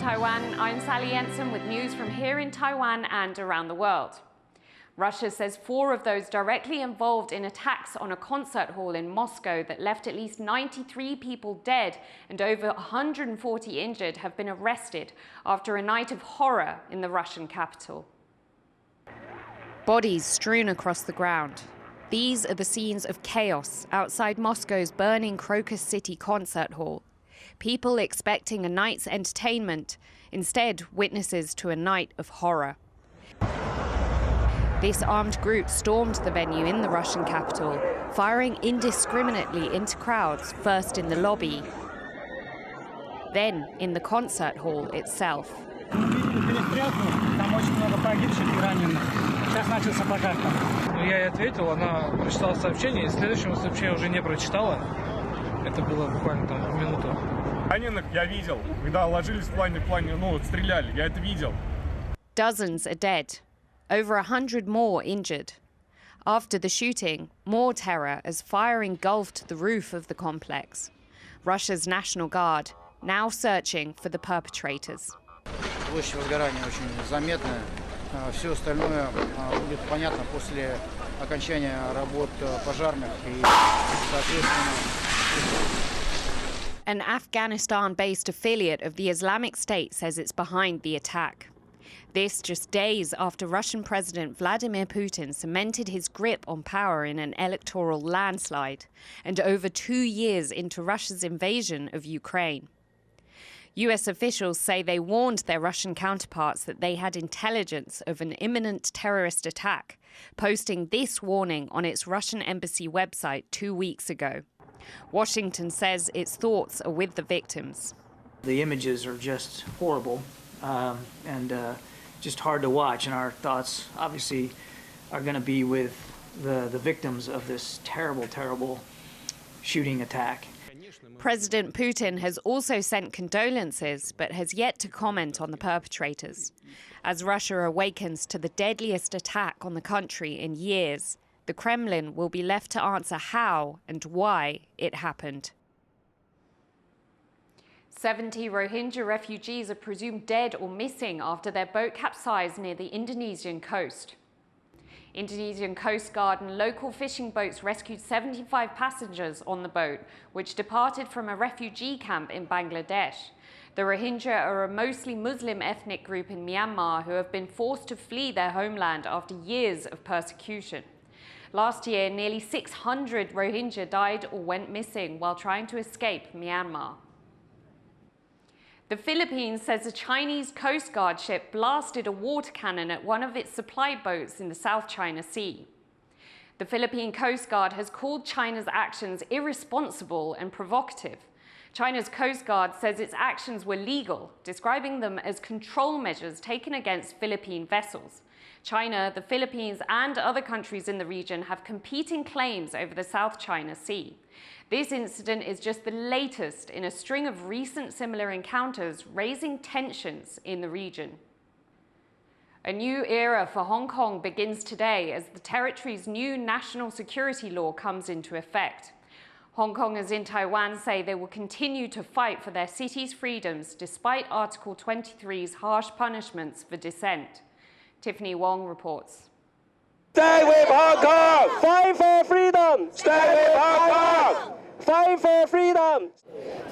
Taiwan. I'm Sally Jensen with news from here in Taiwan and around the world. Russia says 4 of those directly involved in attacks on a concert hall in Moscow that left at least 93 people dead and over 140 injured have been arrested after a night of horror in the Russian capital. Bodies strewn across the ground. These are the scenes of chaos outside Moscow's burning Crocus City concert hall. People expecting a night's entertainment, instead witnesses to a night of horror. This armed group stormed the venue in the Russian capital, firing indiscriminately into crowds, first in the lobby, then in the concert hall itself. Я ей ответил, она прочитала сообщение, и следующего сообщения уже не прочитала. Это было буквально там минуту. Раненых я видел, когда ложились в плане, стреляли, я это видел. Dozens are dead, over 100 more injured. After the shooting, more terror as fire engulfed the roof of the complex. Russia's National Guard now searching for the perpetrators. Площадь возгорания очень заметная. Все остальное будет понятно после окончания работ пожарных и, соответственно. An Afghanistan-based affiliate of the Islamic State says it's behind the attack. This just days after Russian President Vladimir Putin cemented his grip on power in an electoral landslide, and over 2 years into Russia's invasion of Ukraine. US officials say they warned their Russian counterparts that they had intelligence of an imminent terrorist attack, posting this warning on its Russian embassy website 2 weeks ago. Washington says its thoughts are with the victims. The images are just horrible and just hard to watch, and our thoughts obviously are going to be with the victims of this terrible, terrible shooting attack. President Putin has also sent condolences, but has yet to comment on the perpetrators. As Russia awakens to the deadliest attack on the country in years, the Kremlin will be left to answer how and why it happened. 70 Rohingya refugees are presumed dead or missing after their boat capsized near the Indonesian coast. Indonesian Coast Guard and local fishing boats rescued 75 passengers on the boat, which departed from a refugee camp in Bangladesh. The Rohingya are a mostly Muslim ethnic group in Myanmar who have been forced to flee their homeland after years of persecution. Last year, nearly 600 Rohingya died or went missing while trying to escape Myanmar. The Philippines says a Chinese Coast Guard ship blasted a water cannon at one of its supply boats in the South China Sea. The Philippine Coast Guard has called China's actions irresponsible and provocative. China's Coast Guard says its actions were legal, describing them as control measures taken against Philippine vessels. China, the Philippines, and other countries in the region have competing claims over the South China Sea. This incident is just the latest in a string of recent similar encounters, raising tensions in the region. A new era for Hong Kong begins today as the territory's new national security law comes into effect. Hong Kongers in Taiwan say they will continue to fight for their city's freedoms despite Article 23's harsh punishments for dissent. Tiffany Wong reports. Stay with Hong Kong! Fight for freedom! Stay with Hong Kong! Fight for freedom!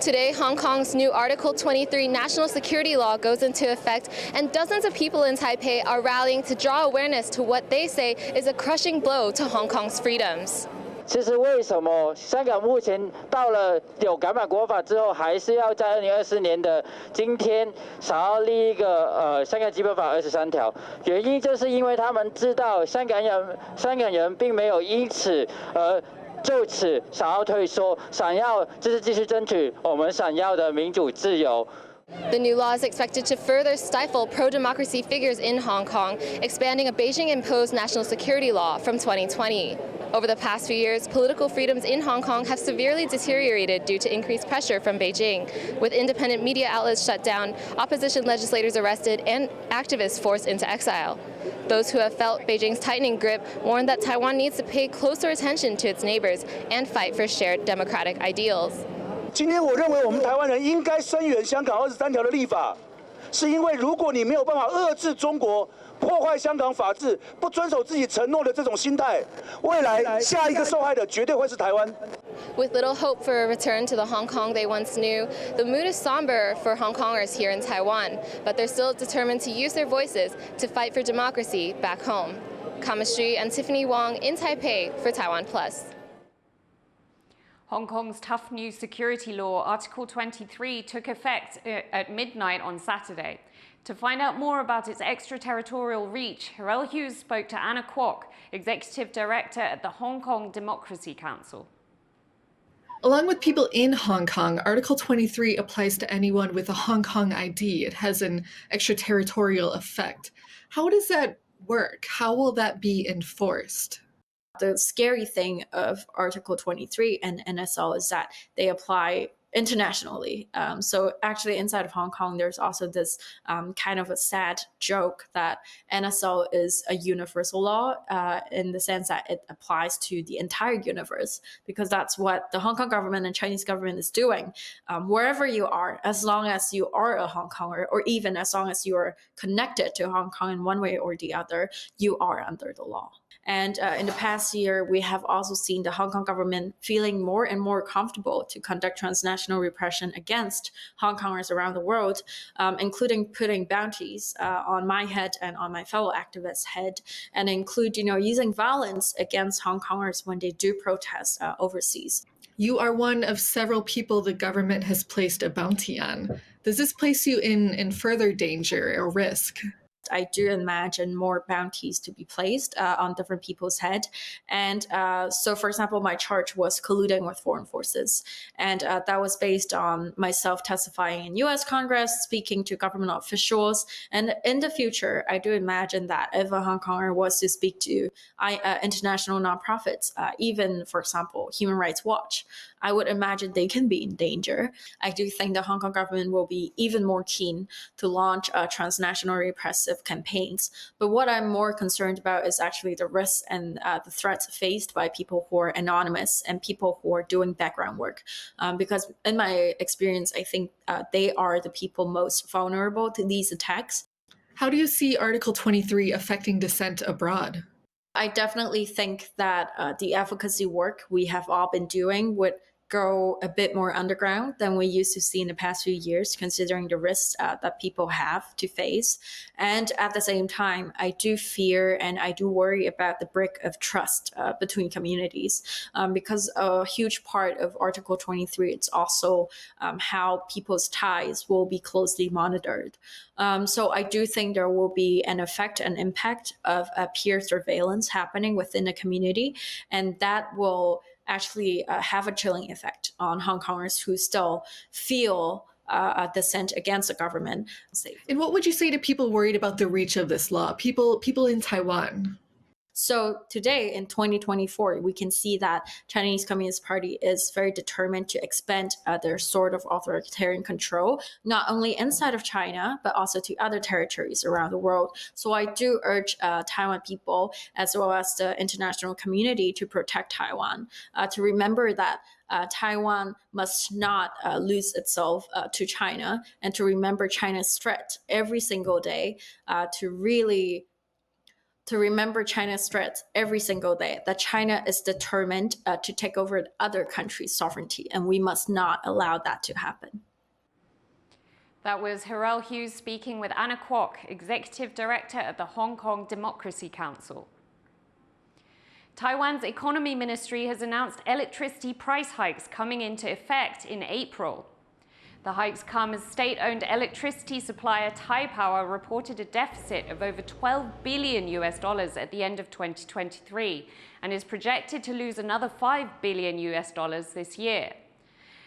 Today, Hong Kong's new Article 23 national security law goes into effect, and dozens of people in Taipei are rallying to draw awareness to what they say is a crushing blow to Hong Kong's freedoms. 其实为什么香港目前到了有港版国法之后，还是要在2024年的今天想要立一个香港基本法23条？原因就是因为他们知道香港人并没有因此就此想要退缩，想要就是继续争取我们想要的民主自由。 The new law is expected to further stifle pro-democracy figures in Hong Kong, expanding a Beijing-imposed national security law from 2020. Over the past few years, political freedoms in Hong Kong have severely deteriorated due to increased pressure from Beijing, with independent media outlets shut down, opposition legislators arrested, and activists forced into exile. Those who have felt Beijing's tightening grip warn that Taiwan needs to pay closer attention to its neighbors and fight for shared democratic ideals. 今天我认为我们台湾人应该声援香港23条的立法，是因为如果你没有办法遏制中国破坏香港法治、不遵守自己承诺的这种心态，未来下一个受害的绝对会是台湾。With little hope for a return to the Hong Kong they once knew, the mood is somber for Hong Kongers here in Taiwan, but they're still determined to use their voices to fight for democracy back home. Kamashi and Tiffany Wong in Taipei for TaiwanPlus. Hong Kong's tough new security law, Article 23, took effect at midnight on Saturday. To find out more about its extraterritorial reach, Harel Hughes spoke to Anna Kwok, Executive Director at the Hong Kong Democracy Council. Along with people in Hong Kong, Article 23 applies to anyone with a Hong Kong ID. It has an extraterritorial effect. How does that work? How will that be enforced? The scary thing of Article 23 and NSL is that they apply internationally. So actually inside of Hong Kong, there's also this kind of a sad joke that NSL is a universal law in the sense that it applies to the entire universe, because that's what the Hong Kong government and Chinese government is doing. Wherever you are, as long as you are a Hong Konger, or even as long as you are connected to Hong Kong in one way or the other, you are under the law. And in the past year, we have also seen the Hong Kong government feeling more and more comfortable to conduct transnational repression against Hong Kongers around the world, including putting bounties on my head and on my fellow activists' head, and include, using violence against Hong Kongers when they do protest overseas. You are one of several people the government has placed a bounty on. Does this place you in further danger or risk? I do imagine more bounties to be placed on different people's head. And so, for example, my charge was colluding with foreign forces. And that was based on myself testifying in US Congress, speaking to government officials. And in the future, I do imagine that if a Hong Konger was to speak to international nonprofits, even, for example, Human Rights Watch, I would imagine they can be in danger. I do think the Hong Kong government will be even more keen to launch transnational repressive campaigns. But what I'm more concerned about is actually the risks and the threats faced by people who are anonymous and people who are doing background work. Because in my experience, I think they are the people most vulnerable to these attacks. How do you see Article 23 affecting dissent abroad? I definitely think that the advocacy work we have all been doing would go a bit more underground than we used to see in the past few years, considering the risks that people have to face. And at the same time, I do fear and I do worry about the break of trust between communities, because a huge part of Article 23 is also how people's ties will be closely monitored. So I do think there will be an effect and impact of peer surveillance happening within the community, and that will actually have a chilling effect on Hong Kongers who still feel dissent against the government. And what would you say to people worried about the reach of this law, people in Taiwan? So today in 2024, we can see that Chinese Communist Party is very determined to expand their sort of authoritarian control, not only inside of China, but also to other territories around the world. So I do urge Taiwan people, as well as the international community, to protect Taiwan, to remember that Taiwan must not lose itself to China, and to remember China's threat every single day, to remember China's threats every single day, that China is determined to take over other countries' sovereignty, and we must not allow that to happen. That was Harel Hughes speaking with Anna Kwok, Executive Director at the Hong Kong Democracy Council. Taiwan's Economy Ministry has announced electricity price hikes coming into effect in April. The hikes come as state-owned electricity supplier Taipower reported a deficit of over $12 billion at the end of 2023 and is projected to lose another $5 billion this year.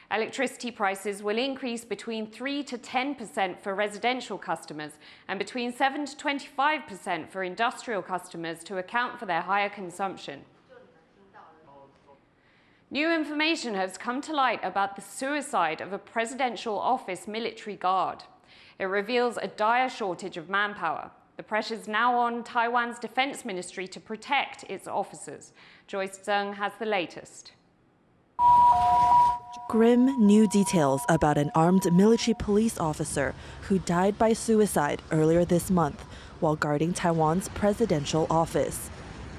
Electricity prices will increase between 3 to 10% for residential customers and between 7 to 25% for industrial customers to account for their higher consumption. New information has come to light about the suicide of a presidential office military guard. It reveals a dire shortage of manpower. The pressure is now on Taiwan's defense ministry to protect its officers. Joyce Zheng has the latest. Grim new details about an armed military police officer who died by suicide earlier this month while guarding Taiwan's presidential office.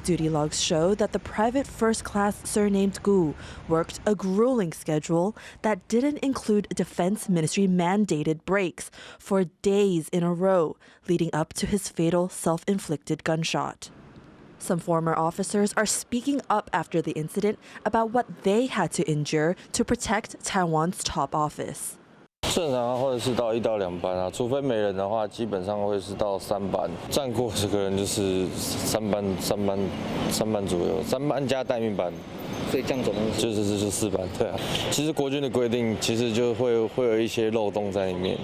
Duty logs show that the private first-class surnamed Gu worked a grueling schedule that didn't include Defense Ministry mandated breaks for days in a row, leading up to his fatal self-inflicted gunshot. Some former officers are speaking up after the incident about what they had to endure to protect Taiwan's top office. 正常会是到1到2班啊，除非没人的话，基本上会是到3班。站过这个人就是3班左右，3班加待命班，所以这样总共就是4班。对啊，其实国军的规定其实就会有一些漏洞在里面。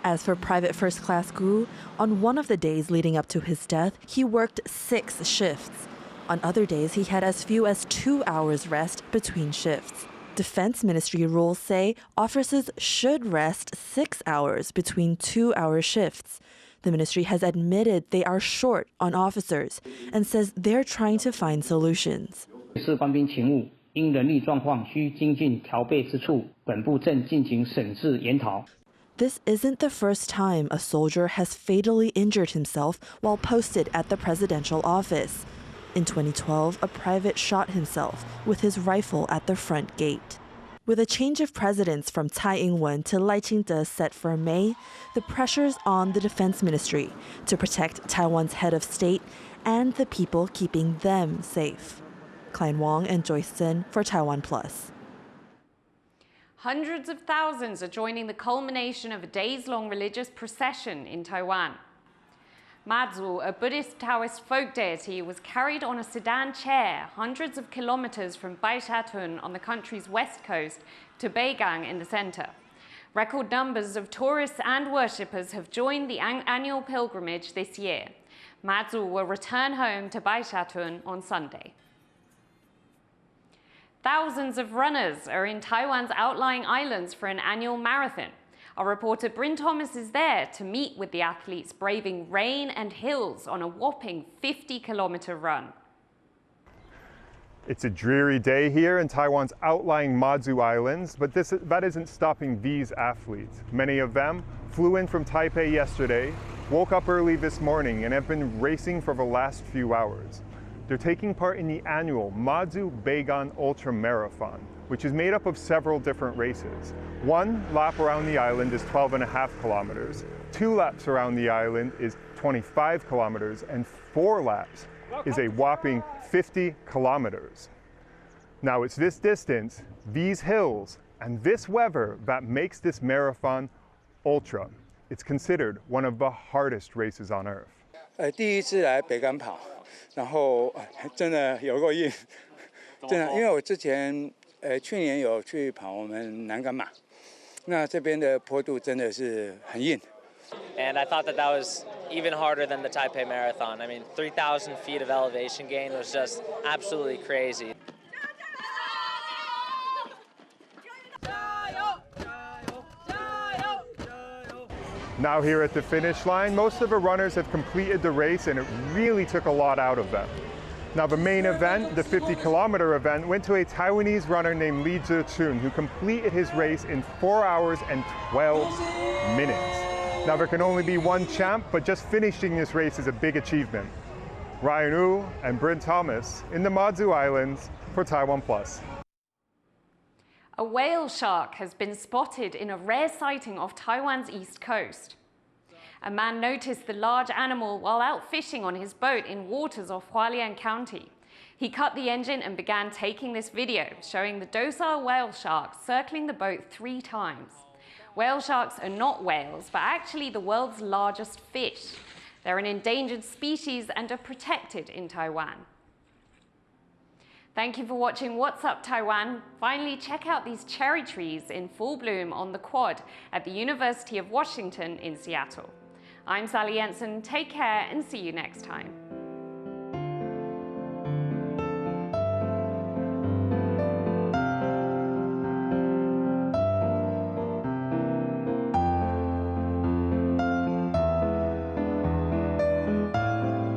As for Private First Class Gu, on one of the days leading up to his death, he worked 6 shifts. On other days, he had as few as 2 hours rest between shifts. Defense Ministry rules say officers should rest 6 hours between 2-hour shifts. The ministry has admitted they are short on officers and says they're trying to find solutions. 是官兵勤务，因人力状况需精进调配之处，本部正进行审视研讨。 This isn't the first time a soldier has fatally injured himself while posted at the presidential office. In 2012, a private shot himself with his rifle at the front gate. With a change of presidents from Tsai Ing-wen to Lai Ching-te set for May, the pressure's on the Defense Ministry to protect Taiwan's head of state and the people keeping them safe. Klein Wong and Joyce Zhen for TaiwanPlus. Hundreds of thousands are joining the culmination of a days-long religious procession in Taiwan. Matsu, a Buddhist Taoist folk deity, was carried on a sedan chair hundreds of kilometers from Beigan on the country's west coast to Beigan in the center. Record numbers of tourists and worshippers have joined the annual pilgrimage this year. Matsu will return home to Beigan on Sunday. Thousands of runners are in Taiwan's outlying islands for an annual marathon. Our reporter Bryn Thomas is there to meet with the athletes braving rain and hills on a whopping 50-kilometer run. It's a dreary day here in Taiwan's outlying Matsu Islands, but that isn't stopping these athletes. Many of them flew in from Taipei yesterday, woke up early this morning, and have been racing for the last few hours. They're taking part in the annual Matsu Beigan Ultra Marathon, which is made up of several different races. One lap around the island is 12.5 kilometers, 2 laps around the island is 25 kilometers, and 4 laps is a whopping 50 kilometers. Now it's this distance, these hills, and this weather that makes this marathon ultra. It's considered one of the hardest races on earth. 第一次来北港跑，然后真的有够硬，真的，因为我之前去年有去跑我们南港马，那这边的坡度真的是很硬。And I thought that was even harder than the Taipei Marathon. I mean, 3,000 feet of elevation gain was just absolutely crazy. Now here at the finish line, most of the runners have completed the race and it really took a lot out of them. Now the main event, the 50-kilometer event, went to a Taiwanese runner named Li Zhichun who completed his race in 4 hours and 12 minutes. Now there can only be one champ, but just finishing this race is a big achievement. Ryan Wu and Bryn Thomas in the Matsu Islands for TaiwanPlus. A whale shark has been spotted in a rare sighting off Taiwan's east coast. A man noticed the large animal while out fishing on his boat in waters off Hualien County. He cut the engine and began taking this video, showing the docile whale shark circling the boat 3 times. Whale sharks are not whales, but actually the world's largest fish. They're an endangered species and are protected in Taiwan. Thank you for watching What's Up Taiwan. Finally, check out these cherry trees in full bloom on the quad at the University of Washington in Seattle. I'm Sally Jensen. Take care and see you next time.